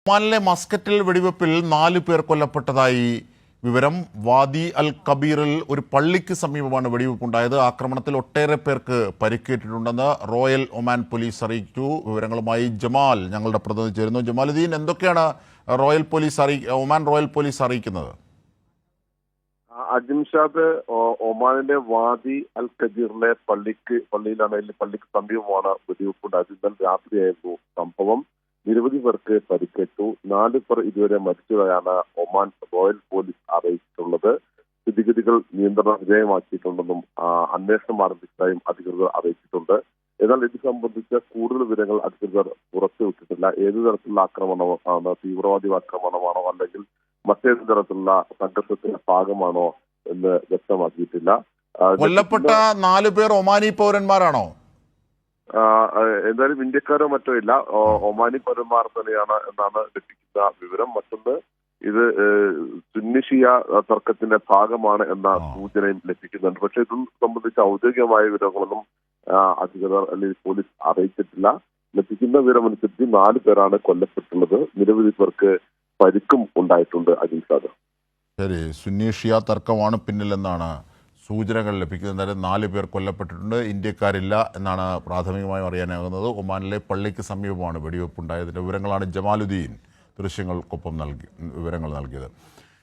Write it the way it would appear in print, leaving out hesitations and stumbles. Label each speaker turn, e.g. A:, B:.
A: ഒമാനിലെ മസ്കറ്റിൽ വെടിവെപ്പിൽ 4 പേർ കൊല്ലപ്പെട്ടതായി വിവരം. വാദി അൽ കബീറിൽ ഒരു പള്ളിക്ക് സമീപമാണ് വെടിവെപ്പുണ്ടായത്. ആക്രമണത്തിൽ ഒട്ടേറെ പേർക്ക് പരിക്കേറ്റിട്ടുണ്ടെന്ന് റോയൽ ഒമാൻ പോലീസ് അറിയിച്ചു. വിവരങ്ങളുമായി ജമാൽ ഞങ്ങളുടെ പ്രതിനിധി ചേരുന്നു. ജമാലുദ്ദീൻ, എന്തൊക്കെയാണ് ഒമാൻ റോയൽ പോലീസ് അറിയിക്കുന്നത്?
B: അജിംഷാദ്, ഒമാനിലെ വാദി അൽ കബീറിലെ പള്ളിക്ക് സമീപമാണ് വെടിവെപ്പുണ്ടായത്. ഇന്നലെ രാത്രിയായിരുന്നു സംഭവം. നിരവധി പേർക്ക് പരിക്കേറ്റു. 4 പേർ ഇതുവരെ മരിച്ചതായാണ് ഒമാൻ റോയൽ പോലീസ് അറിയിച്ചിട്ടുള്ളത്. സ്ഥിതിഗതികൾ നിയന്ത്രണ വിധേയമാക്കിയിട്ടുണ്ടെന്നും അന്വേഷണം ആരംഭിച്ചതായും അധികൃതർ അറിയിച്ചിട്ടുണ്ട്. എന്നാൽ ഇത് സംബന്ധിച്ച കൂടുതൽ വിവരങ്ങൾ അധികൃതർ പുറത്തുവിട്ടിട്ടില്ല. ഏതു തരത്തിലുള്ള ആക്രമണമാണ്, തീവ്രവാദി ആക്രമണമാണോ അല്ലെങ്കിൽ മറ്റേത് തരത്തിലുള്ള സംഘർഷത്തിന്റെ ഭാഗമാണോ എന്ന് വ്യക്തമാക്കിയിട്ടില്ല.
A: കൊല്ലപ്പെട്ട 4 പേർ ഒമാനി പൗരന്മാരാണോ?
B: എന്തായാലും ഇന്ത്യക്കാരോ മറ്റോ ഇല്ല, ഒമാനി പൗരന്മാർ തന്നെയാണ് എന്നാണ് ലഭിക്കുന്ന വിവരം. മറ്റൊന്ന്, ഇത് സുന്നി ഷിയ തർക്കത്തിന്റെ ഭാഗമാണ് എന്ന സൂചനയും ലഭിക്കുന്നുണ്ട്. പക്ഷെ ഇതും സംബന്ധിച്ച ഔദ്യോഗികമായ വിവരങ്ങളൊന്നും അധികൃതർ അല്ലെങ്കിൽ പോലീസ് അറിയിച്ചിട്ടില്ല. ലഭിക്കുന്ന വിവരമനുസരിച്ച് 4 പേരാണ് കൊല്ലപ്പെട്ടുള്ളത്. നിരവധി പേർക്ക് പരിക്കും ഉണ്ടായിട്ടുണ്ട്. അജിംഷാദ്,
A: ശരി, സുന്നി ഷിയ തർക്കമാണ് പിന്നിലെന്നാണ് സൂചനകൾ ലഭിക്കുന്നത്. 4 പേർ കൊല്ലപ്പെട്ടിട്ടുണ്ട്, ഇന്ത്യക്കാരില്ല എന്നാണ് പ്രാഥമികമായും അറിയാനാകുന്നത്. ഒമാനിലെ പള്ളിക്ക് സമീപമാണ് വെടിവെപ്പുണ്ടായതിൻ്റെ വിവരങ്ങളാണ് ജമാലുദ്ദീൻ ദൃശ്യങ്ങൾക്കൊപ്പം വിവരങ്ങൾ നൽകിയത്.